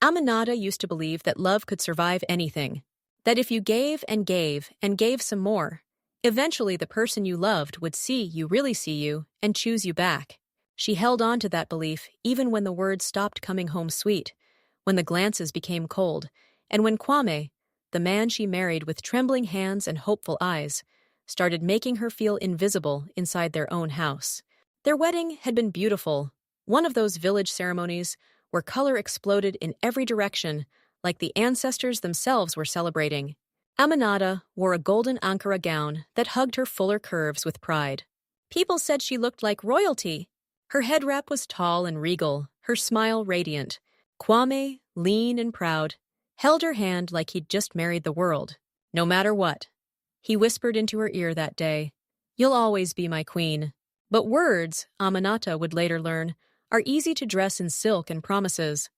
Aminata used to believe that love could survive anything, that if you gave and gave and gave some more, eventually the person you loved would see you really see you and choose you back. She held on to that belief even when the words stopped coming home sweet, when the glances became cold, and when Kwame, the man she married with trembling hands and hopeful eyes, started making her feel invisible inside their own house. Their wedding had been beautiful, one of those village ceremonies where color exploded in every direction, like the ancestors themselves were celebrating. Aminata wore a golden Ankara gown that hugged her fuller curves with pride. People said she looked like royalty. Her head wrap was tall and regal, her smile radiant. Kwame, lean and proud, held her hand like he'd just married the world. No matter what. He whispered into her ear that day, "You'll always be my queen." But words, Aminata would later learn, are easy to dress in silk and promises,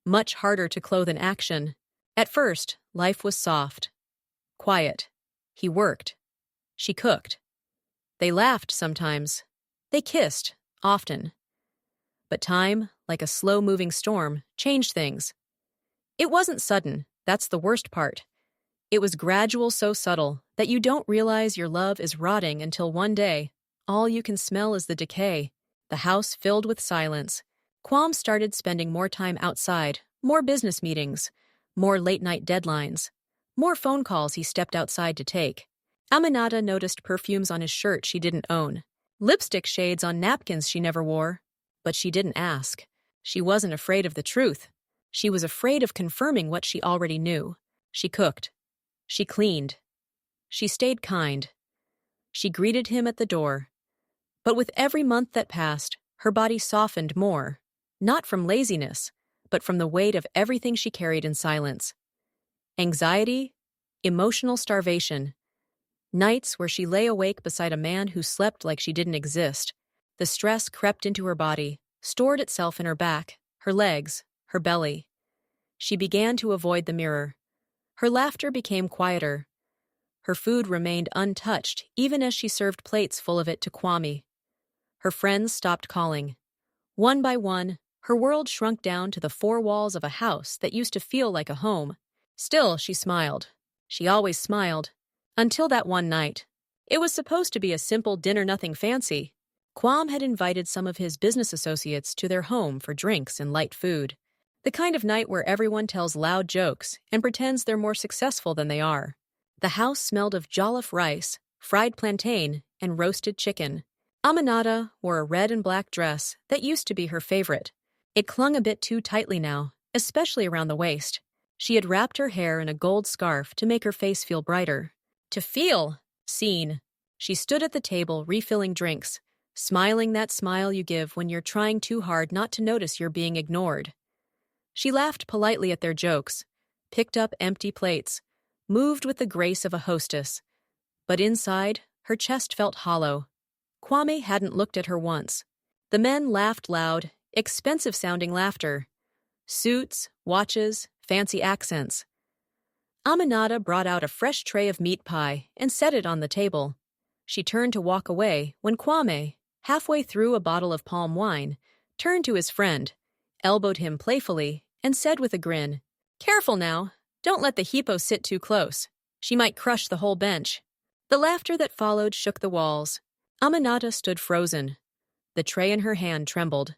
much harder to clothe in action. At first, life was soft, quiet. He worked. She cooked. They laughed sometimes. They kissed, often. But time, like a slow-moving storm, changed things. It wasn't sudden, that's the worst part. It was gradual, so subtle that you don't realize your love is rotting until one day, all you can smell is the decay. The house filled with silence. Kwame started spending more time outside, more business meetings, more late-night deadlines, more phone calls he stepped outside to take. Aminata noticed perfumes on his shirt she didn't own, lipstick shades on napkins she never wore. But she didn't ask. She wasn't afraid of the truth. She was afraid of confirming what she already knew. She cooked. She cleaned. She stayed kind. She greeted him at the door. But with every month that passed, her body softened more, not from laziness, but from the weight of everything she carried in silence. Anxiety, emotional starvation, nights where she lay awake beside a man who slept like she didn't exist. The stress crept into her body, stored itself in her back, her legs, her belly. She began to avoid the mirror. Her laughter became quieter. Her food remained untouched even as she served plates full of it to Kwame. Her friends stopped calling. One by one, her world shrunk down to the four walls of a house that used to feel like a home. Still, she smiled. She always smiled. Until that one night. It was supposed to be a simple dinner, nothing fancy. Kwame had invited some of his business associates to their home for drinks and light food. The kind of night where everyone tells loud jokes and pretends they're more successful than they are. The house smelled of jollof rice, fried plantain, and roasted chicken. Aminata wore a red and black dress that used to be her favorite. It clung a bit too tightly now, especially around the waist. She had wrapped her hair in a gold scarf to make her face feel brighter. To feel seen. She stood at the table refilling drinks, smiling that smile you give when you're trying too hard not to notice you're being ignored. She laughed politely at their jokes, picked up empty plates, moved with the grace of a hostess. But inside, her chest felt hollow. Kwame hadn't looked at her once. The men laughed loud, expensive-sounding laughter. Suits, watches, fancy accents. Aminata brought out a fresh tray of meat pie and set it on the table. She turned to walk away when Kwame, halfway through a bottle of palm wine, turned to his friend, elbowed him playfully, and said with a grin, "Careful now, don't let the Hippo sit too close. She might crush the whole bench." The laughter that followed shook the walls. Aminata stood frozen. The tray in her hand trembled.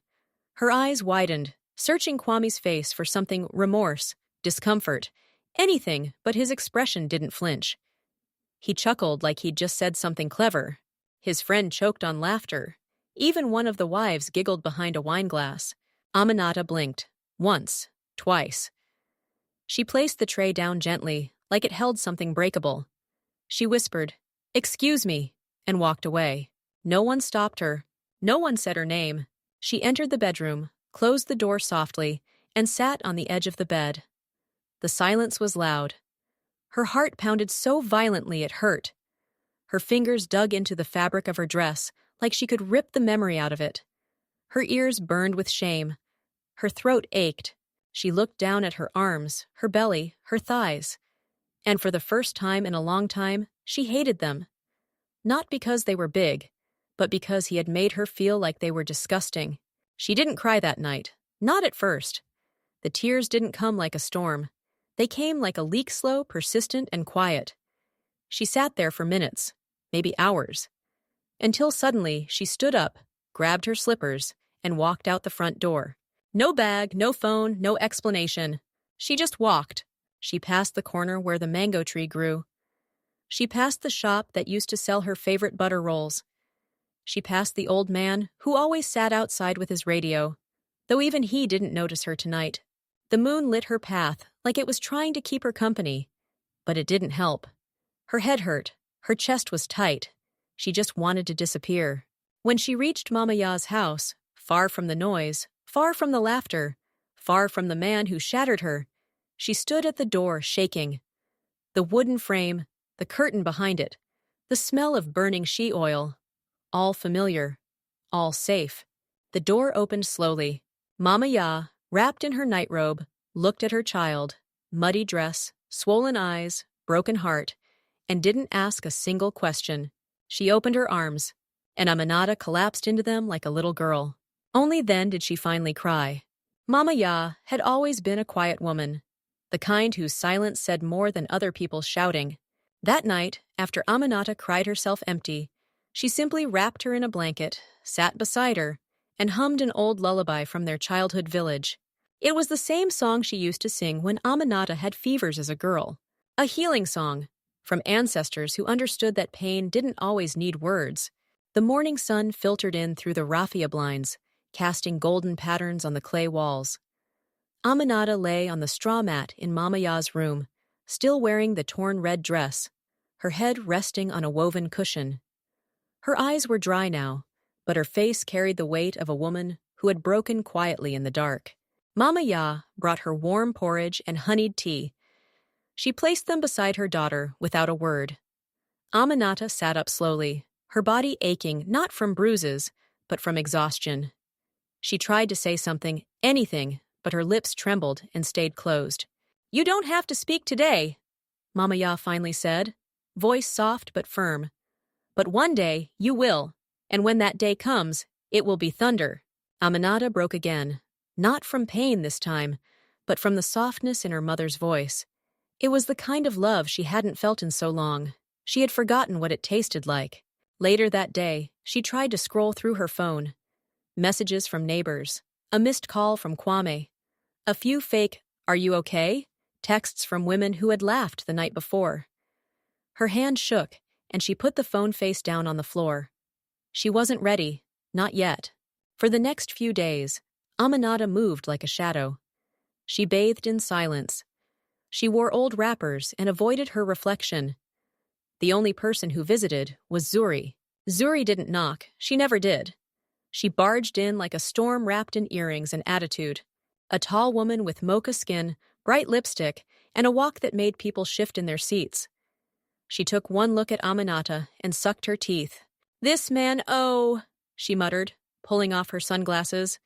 Her eyes widened, searching Kwame's face for something: remorse, discomfort, anything, but his expression didn't flinch. He chuckled like he'd just said something clever. His friend choked on laughter. Even one of the wives giggled behind a wineglass. Aminata blinked. Once, twice. She placed the tray down gently, like it held something breakable. She whispered, "Excuse me," and walked away. No one stopped her. No one said her name. She entered the bedroom, closed the door softly, and sat on the edge of the bed. The silence was loud. Her heart pounded so violently it hurt. Her fingers dug into the fabric of her dress, like she could rip the memory out of it. Her ears burned with shame. Her throat ached. She looked down at her arms, her belly, her thighs. And for the first time in a long time, she hated them. Not because they were big, but because he had made her feel like they were disgusting. She didn't cry that night. Not at first. The tears didn't come like a storm. They came like a leak, slow, persistent, and quiet. She sat there for minutes, maybe hours, until suddenly she stood up, grabbed her slippers, and walked out the front door. No bag, no phone, no explanation. She just walked. She passed the corner where the mango tree grew. She passed the shop that used to sell her favorite butter rolls. She passed the old man who always sat outside with his radio, though even he didn't notice her tonight. The moon lit her path like it was trying to keep her company, but it didn't help. Her head hurt. Her chest was tight. She just wanted to disappear. When she reached Mama Ya's house, far from the noise, far from the laughter, far from the man who shattered her, she stood at the door shaking. The wooden frame, the curtain behind it, the smell of burning she oil, all familiar, all safe. The door opened slowly. Mama Ya, wrapped in her nightrobe, looked at her child, muddy dress, swollen eyes, broken heart, and didn't ask a single question. She opened her arms, and Aminata collapsed into them like a little girl. Only then did she finally cry. Mama Ya had always been a quiet woman, the kind whose silence said more than other people's shouting. That night, after Aminata cried herself empty, she simply wrapped her in a blanket, sat beside her, and hummed an old lullaby from their childhood village. It was the same song she used to sing when Aminata had fevers as a girl. A healing song, from ancestors who understood that pain didn't always need words. The morning sun filtered in through the raffia blinds, casting golden patterns on the clay walls. Aminata lay on the straw mat in Mama Ya's room, still wearing the torn red dress, her head resting on a woven cushion. Her eyes were dry now, but her face carried the weight of a woman who had broken quietly in the dark. Mama Ya brought her warm porridge and honeyed tea. She placed them beside her daughter without a word. Aminata sat up slowly, her body aching not from bruises, but from exhaustion. She tried to say something, anything, but her lips trembled and stayed closed. "You don't have to speak today," Mama Ya finally said, voice soft but firm. "But one day you will, and when that day comes, it will be thunder." Aminata broke again, not from pain this time, but from the softness in her mother's voice. It was the kind of love she hadn't felt in so long. She had forgotten what it tasted like. Later that day, she tried to scroll through her phone. Messages from neighbors, a missed call from Kwame, a few fake "Are you okay?" texts from women who had laughed the night before. Her hand shook, and she put the phone face down on the floor. She wasn't ready, not yet. For the next few days, Aminata moved like a shadow. She bathed in silence. She wore old wrappers and avoided her reflection. The only person who visited was Zuri. Zuri didn't knock. She never did. She barged in like a storm wrapped in earrings and attitude. A tall woman with mocha skin, bright lipstick, and a walk that made people shift in their seats. She took one look at Aminata and sucked her teeth. "This man, oh," she muttered, pulling off her sunglasses.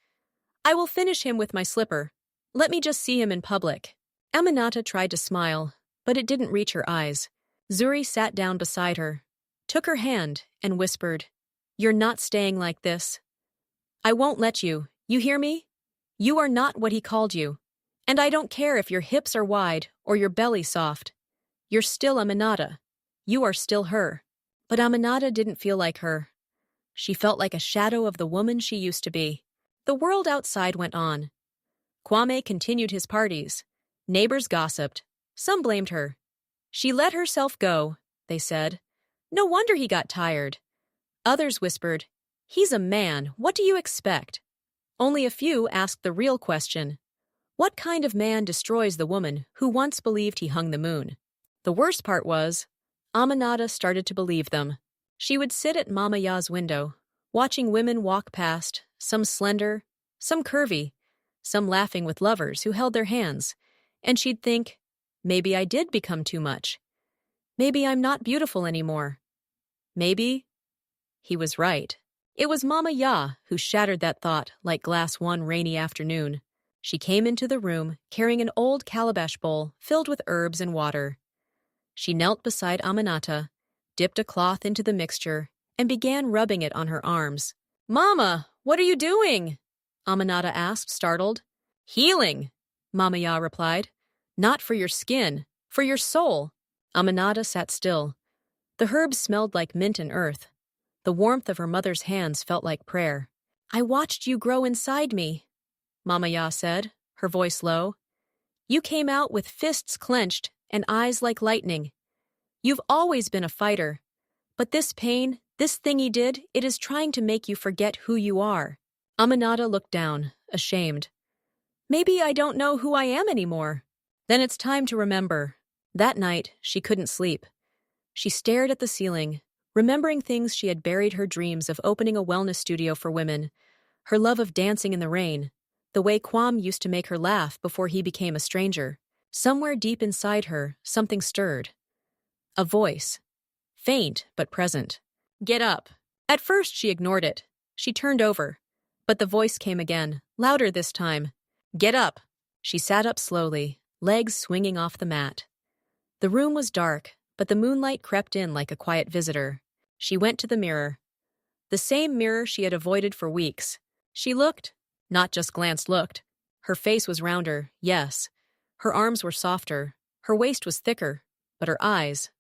"I will finish him with my slipper. Let me just see him in public." Aminata tried to smile, but it didn't reach her eyes. Zuri sat down beside her, took her hand, and whispered, "You're not staying like this. I won't let you. You hear me? You are not what he called you. And I don't care if your hips are wide or your belly soft. You're still Aminata. You are still her." But Aminata didn't feel like her. She felt like a shadow of the woman she used to be. The world outside went on. Kwame continued his parties. Neighbors gossiped. Some blamed her. She let herself go, they said. No wonder he got tired. Others whispered, "He's a man, what do you expect?" Only a few asked the real question. What kind of man destroys the woman who once believed he hung the moon? The worst part was, Aminata started to believe them. She would sit at Mama Ya's window, watching women walk past, some slender, some curvy, some laughing with lovers who held their hands, and she'd think, maybe I did become too much. Maybe I'm not beautiful anymore. Maybe. He was right. It was Mama Ya who shattered that thought like glass one rainy afternoon. She came into the room carrying an old calabash bowl filled with herbs and water. She knelt beside Aminata, dipped a cloth into the mixture, and began rubbing it on her arms. "Mama, what are you doing?" Aminata asked, startled. "Healing," Mama Ya replied. Not for your skin, for your soul. Aminata sat still. The herbs smelled like mint and earth. The warmth of her mother's hands felt like prayer. I watched you grow inside me, Mama Ya said, her voice low. You came out with fists clenched and eyes like lightning. You've always been a fighter. But this pain, this thing he did, it is trying to make you forget who you are. Aminata looked down, ashamed. Maybe I don't know who I am anymore. Then it's time to remember. That night, she couldn't sleep. She stared at the ceiling, remembering things she had buried her dreams of opening a wellness studio for women, her love of dancing in the rain, the way Kwame used to make her laugh before he became a stranger. Somewhere deep inside her, something stirred. A voice. Faint, but present. Get up. At first, she ignored it. She turned over. But the voice came again, louder this time. Get up. She sat up slowly, legs swinging off the mat. The room was dark, but the moonlight crept in like a quiet visitor. She went to the mirror. The same mirror she had avoided for weeks. She looked, not just glanced, looked. Her face was rounder, yes. Her arms were softer. Her waist was thicker. But her eyes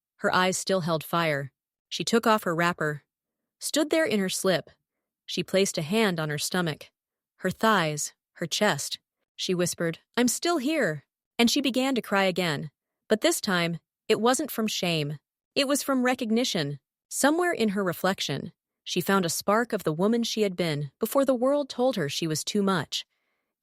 still held fire. She took off her wrapper. Stood there in her slip. She placed a hand on her stomach. Her thighs, her chest. She whispered, I'm still here. And she began to cry again. But this time, it wasn't from shame. It was from recognition. Somewhere in her reflection, she found a spark of the woman she had been before the world told her she was too much.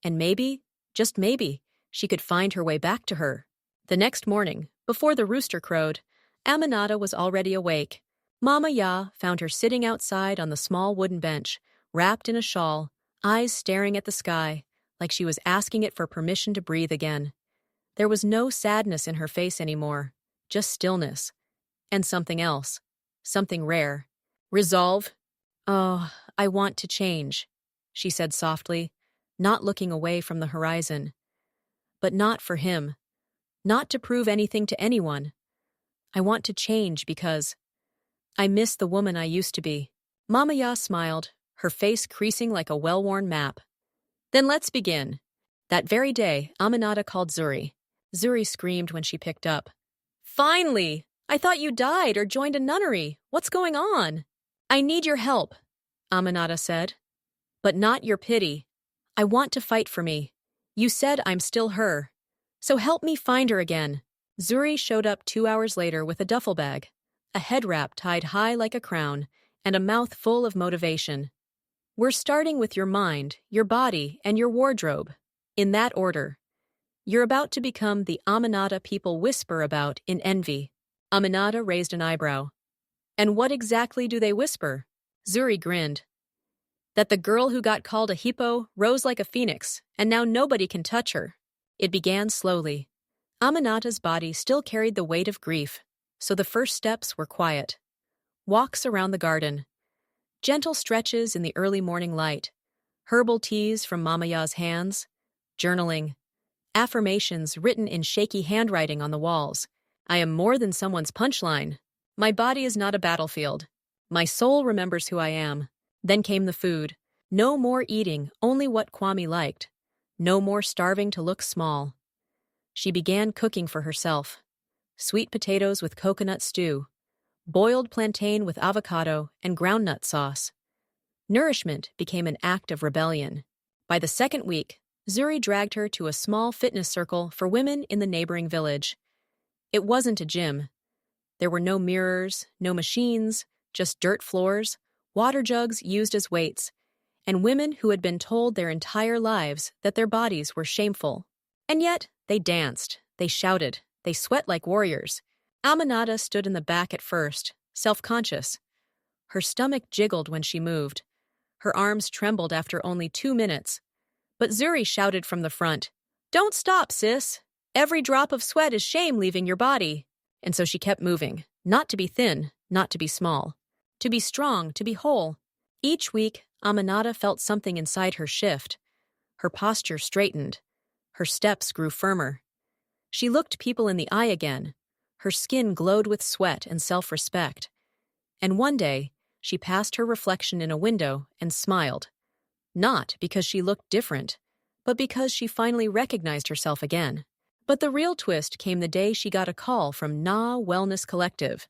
And maybe, just maybe, she could find her way back to her. The next morning, before the rooster crowed, Aminata was already awake. Mama Ya found her sitting outside on the small wooden bench, wrapped in a shawl, eyes staring at the sky, like she was asking it for permission to breathe again. There was no sadness in her face anymore, just stillness. And something else. Something rare. Resolve. Oh, I want to change, she said softly, not looking away from the horizon. But not for him. Not to prove anything to anyone. I want to change because I miss the woman I used to be. Mama Ya smiled, her face creasing like a well-worn map. Then let's begin. That very day, Aminata called Zuri. Zuri screamed when she picked up. Finally! I thought you died or joined a nunnery. What's going on? I need your help, Aminata said. But not your pity. I want to fight for me. You said I'm still her. So help me find her again. Zuri showed up 2 hours later with a duffel bag, a head wrap tied high like a crown, and a mouth full of motivation. We're starting with your mind, your body, and your wardrobe. In that order. You're about to become the Aminata people whisper about in envy. Aminata raised an eyebrow. And what exactly do they whisper? Zuri grinned. That the girl who got called a Hippo rose like a phoenix, and now nobody can touch her. It began slowly. Aminata's body still carried the weight of grief, so the first steps were quiet. Walks around the garden. Gentle stretches in the early morning light. Herbal teas from Mama Ya's hands. Journaling. Affirmations written in shaky handwriting on the walls. I am more than someone's punchline. My body is not a battlefield. My soul remembers who I am. Then came the food. No more eating only what Kwame liked. No more starving to look small. She began cooking for herself. Sweet potatoes with coconut stew. Boiled plantain with avocado and groundnut sauce. Nourishment became an act of rebellion. By the second week, Zuri dragged her to a small fitness circle for women in the neighboring village. It wasn't a gym. There were no mirrors, no machines, just dirt floors, water jugs used as weights, and women who had been told their entire lives that their bodies were shameful. And yet, they danced, they shouted, they sweat like warriors. Aminata stood in the back at first, self-conscious. Her stomach jiggled when she moved. Her arms trembled after only 2 minutes. But Zuri shouted from the front, Don't stop, sis! Every drop of sweat is shame leaving your body. And so she kept moving, not to be thin, not to be small. To be strong, to be whole. Each week, Aminata felt something inside her shift. Her posture straightened. Her steps grew firmer. She looked people in the eye again. Her skin glowed with sweat and self-respect. And one day, she passed her reflection in a window and smiled. Not because she looked different, but because she finally recognized herself again. But the real twist came the day she got a call from Na Wellness Collective,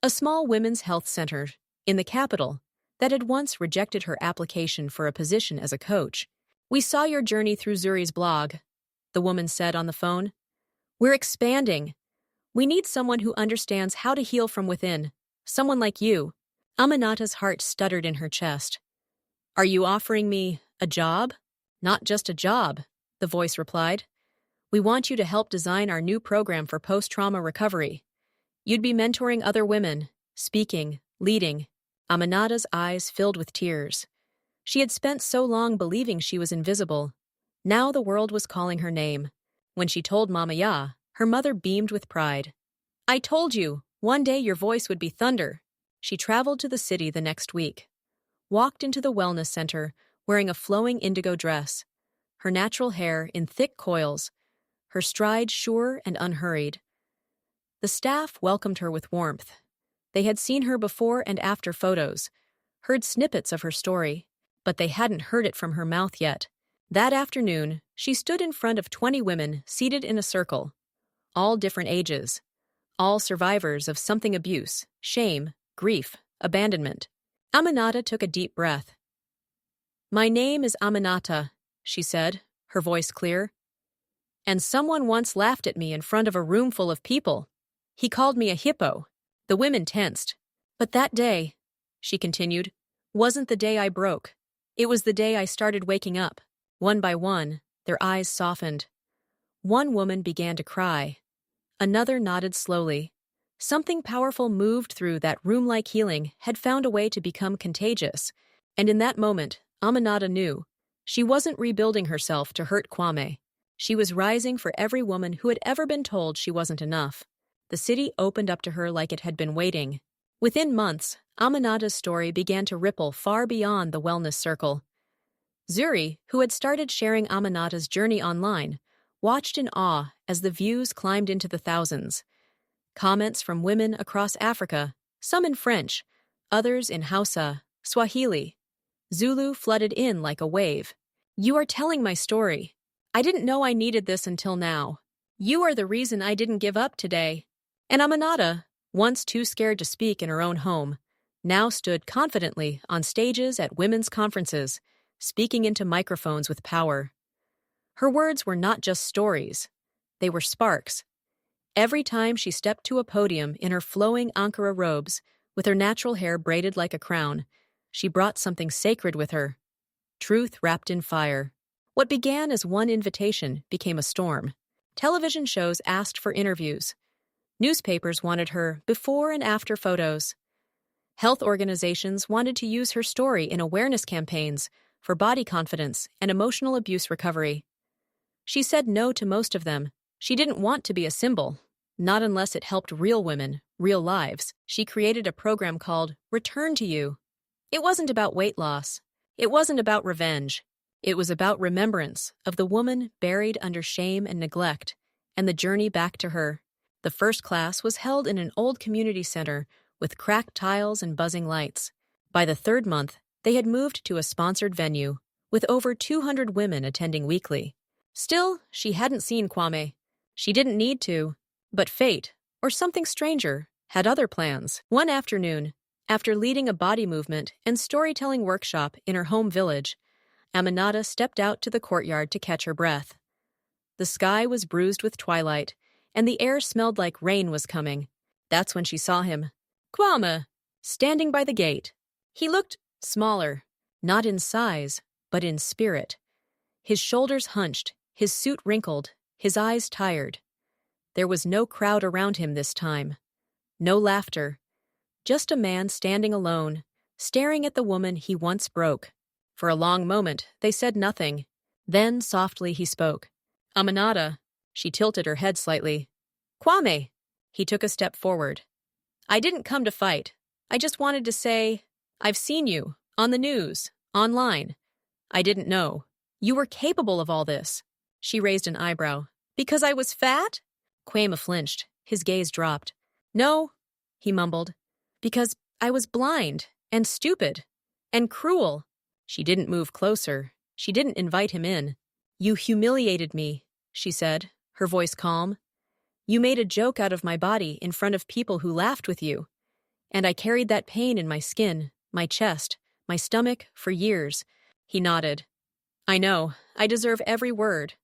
a small women's health center in the capital that had once rejected her application for a position as a coach. "We saw your journey through Zuri's blog," the woman said on the phone. "We're expanding. We need someone who understands how to heal from within. Someone like you." Aminata's heart stuttered in her chest. "Are you offering me a job?" "Not just a job," the voice replied. "We want you to help design our new program for post-trauma recovery. You'd be mentoring other women, speaking, leading." Aminata's eyes filled with tears. She had spent so long believing she was invisible. Now the world was calling her name. When she told Mama Ya, her mother beamed with pride. "I told you, one day your voice would be thunder." She traveled to the city the next week, walked into the wellness center wearing a flowing indigo dress, her natural hair in thick coils, her stride sure and unhurried. The staff welcomed her with warmth. They had seen her before and after photos, heard snippets of her story, but they hadn't heard it from her mouth yet. That afternoon, she stood in front of 20 women seated in a circle, all different ages, all survivors of something: abuse, shame, grief, abandonment. Aminata took a deep breath. "My name is Aminata," she said, her voice clear. "And someone once laughed at me in front of a room full of people. He called me a hippo." The women tensed. "But that day," she continued, "wasn't the day I broke. It was the day I started waking up." One by one, their eyes softened. One woman began to cry. Another nodded slowly. Something powerful moved through that room. Like healing had found a way to become contagious. And in that moment, Aminata knew. She wasn't rebuilding herself to hurt Kwame. She was rising for every woman who had ever been told she wasn't enough. The city opened up to her like it had been waiting. Within months, Aminata's story began to ripple far beyond the wellness circle. Zuri, who had started sharing Aminata's journey online, watched in awe as the views climbed into the thousands. Comments from women across Africa, some in French, others in Hausa, Swahili, Zulu, flooded in like a wave. "You are telling my story. I didn't know I needed this until now. You are the reason I didn't give up today." And Aminata, once too scared to speak in her own home, now stood confidently on stages at women's conferences, speaking into microphones with power. Her words were not just stories. They were sparks. Every time she stepped to a podium in her flowing Ankara robes, with her natural hair braided like a crown, she brought something sacred with her. Truth wrapped in fire. What began as one invitation became a storm. Television shows asked for interviews. Newspapers wanted her before and after photos. Health organizations wanted to use her story in awareness campaigns for body confidence and emotional abuse recovery. She said no to most of them. She didn't want to be a symbol, not unless it helped real women, real lives. She created a program called Return to You. It wasn't about weight loss. It wasn't about revenge. It was about remembrance of the woman buried under shame and neglect, and the journey back to her. The first class was held in an old community center with cracked tiles and buzzing lights. By the third month, they had moved to a sponsored venue, with over 200 women attending weekly. Still, she hadn't seen Kwame. She didn't need to. But fate, or something stranger, had other plans. One afternoon, after leading a body movement and storytelling workshop in her home village, Aminata stepped out to the courtyard to catch her breath. The sky was bruised with twilight, and the air smelled like rain was coming. That's when she saw him. Kwame, standing by the gate. He looked smaller, not in size, but in spirit. His shoulders hunched, his suit wrinkled, his eyes tired. There was no crowd around him this time. No laughter. Just a man standing alone, staring at the woman he once broke. For a long moment, they said nothing. Then, softly, he spoke. Aminata. She tilted her head slightly. Kwame. He took a step forward. I didn't come to fight. I just wanted to say, I've seen you, on the news, online. I didn't know. You were capable of all this. She raised an eyebrow. Because I was fat? Kwame flinched. His gaze dropped. No, he mumbled. Because I was blind, and stupid, and cruel. She didn't move closer. She didn't invite him in. You humiliated me, she said, her voice calm. You made a joke out of my body in front of people who laughed with you. And I carried that pain in my skin, my chest, my stomach for years. He nodded. I know, I deserve every word.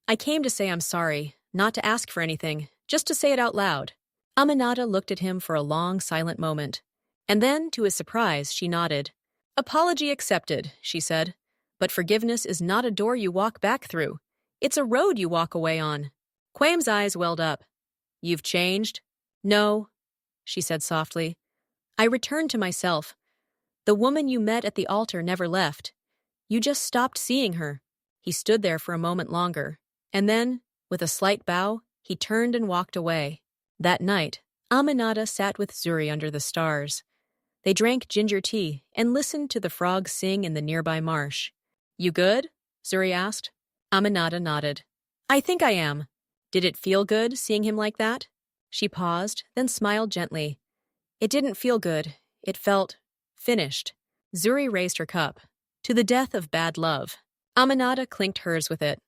I came to say I'm sorry, not to ask for anything, just to say it out loud. Aminata looked at him for a long, silent moment. And then, to his surprise, she nodded. Apology accepted, she said. But forgiveness is not a door you walk back through. It's a road you walk away on. Kwame's eyes welled up. You've changed? No, she said softly. I returned to myself. The woman you met at the altar never left. You just stopped seeing her. He stood there for a moment longer, and then, with a slight bow, he turned and walked away. That night, Aminata sat with Zuri under the stars. They drank ginger tea and listened to the frogs sing in the nearby marsh. You good? Zuri asked. Aminata nodded. I think I am. Did it feel good seeing him like that? She paused, then smiled gently. It didn't feel good. It felt finished. Zuri raised her cup. To the death of bad love. Aminata clinked hers with it.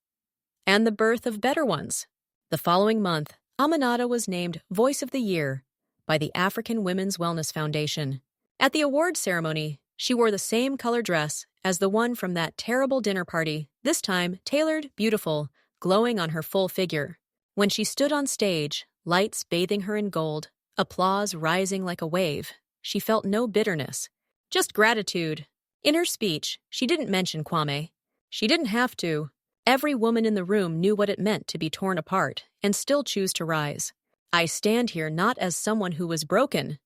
And the birth of better ones. The following month, Aminata was named Voice of the Year by the African Women's Wellness Foundation. At the award ceremony, she wore the same color dress as the one from that terrible dinner party, this time tailored, beautiful, glowing on her full figure. When she stood on stage, lights bathing her in gold, applause rising like a wave, she felt no bitterness, just gratitude. In her speech, she didn't mention Kwame. She didn't have to. Every woman in the room knew what it meant to be torn apart and still choose to rise. I stand here not as someone who was broken,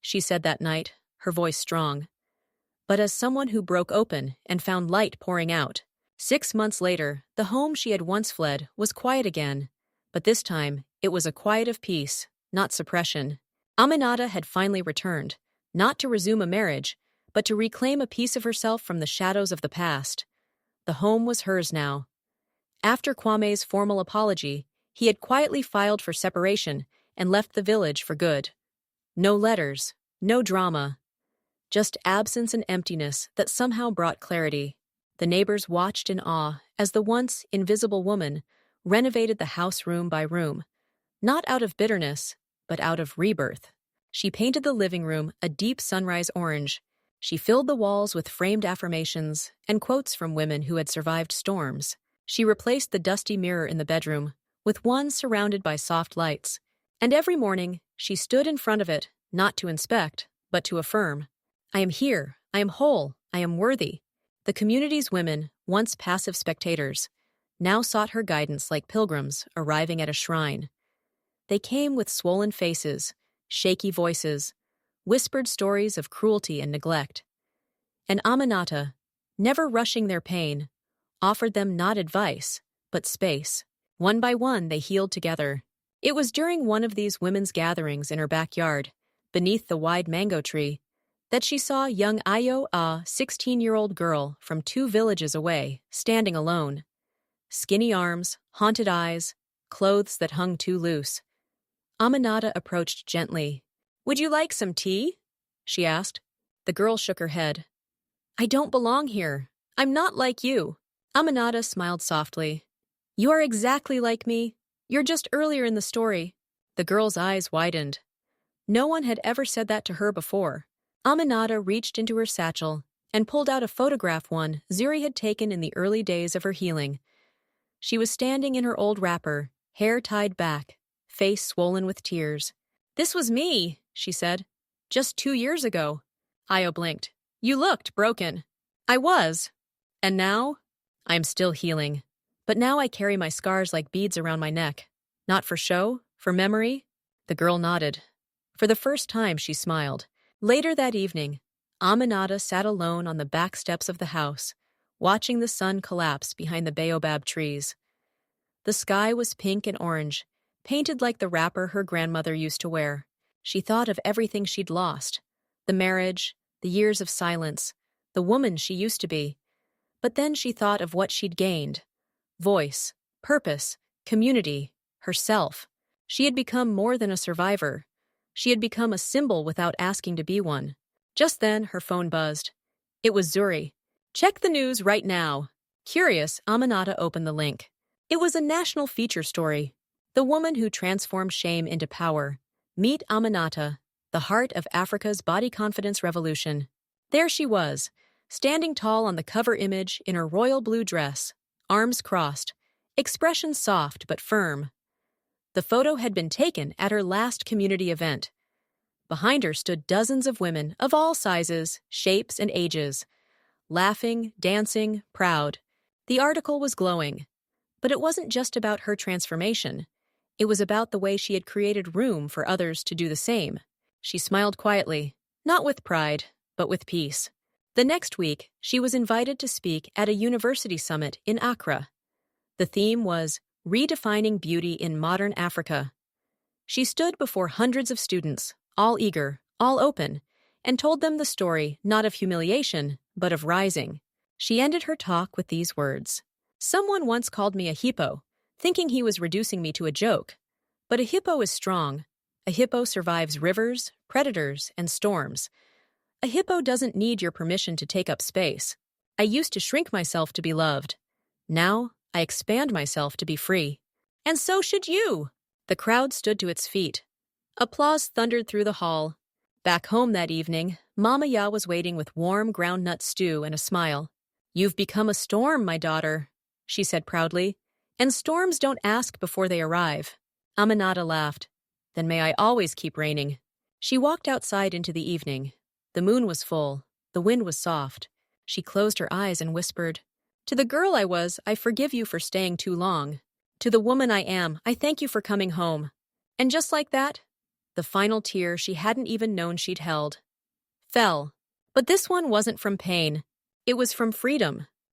she said that night, her voice strong, but as someone who broke open and found light pouring out. 6 months later, the home she had once fled was quiet again, but this time it was a quiet of peace, not suppression. Aminata had finally returned, not to resume a marriage, but to reclaim a piece of herself from the shadows of the past. The home was hers now. After Kwame's formal apology, he had quietly filed for separation and left the village for good. No letters, no drama, just absence and emptiness that somehow brought clarity. The neighbors watched in awe as the once invisible woman renovated the house room by room, not out of bitterness, but out of rebirth. She painted the living room a deep sunrise orange. She filled the walls with framed affirmations and quotes from women who had survived storms. She replaced the dusty mirror in the bedroom with one surrounded by soft lights. And every morning, she stood in front of it, not to inspect, but to affirm. I am here. I am whole. I am worthy. The community's women, once passive spectators, now sought her guidance like pilgrims arriving at a shrine. They came with swollen faces, shaky voices, whispered stories of cruelty and neglect. And Aminata, never rushing their pain, offered them not advice, but space. One by one, they healed together. It was during one of these women's gatherings in her backyard, beneath the wide mango tree, that she saw young Ayo, a 16-year-old girl from 2 villages away, standing alone. Skinny arms, haunted eyes, clothes that hung too loose. Aminata approached gently. Would you like some tea? She asked. The girl shook her head. I don't belong here. I'm not like you. Aminata smiled softly. You are exactly like me. You're just earlier in the story. The girl's eyes widened. No one had ever said that to her before. Aminata reached into her satchel and pulled out a photograph one Zuri had taken in the early days of her healing. She was standing in her old wrapper, hair tied back, face swollen with tears. This was me, she said. Just 2 years ago. Ayo blinked. You looked broken. I was. And now? I'm still healing. But now I carry my scars like beads around my neck. Not for show, for memory. The girl nodded. For the first time, she smiled. Later that evening, Aminata sat alone on the back steps of the house, watching the sun collapse behind the baobab trees. The sky was pink and orange, painted like the wrapper her grandmother used to wear. She thought of everything she'd lost. The marriage, the years of silence, the woman she used to be. But then she thought of what she'd gained. Voice, purpose, community, herself. She had become more than a survivor. She had become a symbol without asking to be one. Just then, her phone buzzed. It was Zuri. Check the news right now. Curious, Aminata opened the link. It was a national feature story. The woman who transformed shame into power. Meet Aminata, the heart of Africa's body confidence revolution. There she was, standing tall on the cover image in her royal blue dress, arms crossed, expression soft but firm. The photo had been taken at her last community event. Behind her stood dozens of women of all sizes, shapes, and ages, laughing, dancing, proud. The article was glowing. But it wasn't just about her transformation. It was about the way she had created room for others to do the same. She smiled quietly, not with pride, but with peace. The next week, she was invited to speak at a university summit in Accra. The theme was Redefining Beauty in Modern Africa. She stood before hundreds of students, all eager, all open, and told them the story not of humiliation, but of rising. She ended her talk with these words. Someone once called me a hippo, thinking he was reducing me to a joke. But a hippo is strong. A hippo survives rivers, predators, and storms. A hippo doesn't need your permission to take up space. I used to shrink myself to be loved. Now, I expand myself to be free. And so should you! The crowd stood to its feet. Applause thundered through the hall. Back home that evening, Mama Ya was waiting with warm groundnut stew and a smile. You've become a storm, my daughter, she said proudly. And storms don't ask before they arrive. Aminata laughed. Then may I always keep raining. She walked outside into the evening. The moon was full. The wind was soft. She closed her eyes and whispered, To the girl I was, I forgive you for staying too long. To the woman I am, I thank you for coming home. And just like that, the final tear she hadn't even known she'd held fell. But this one wasn't from pain. It was from freedom.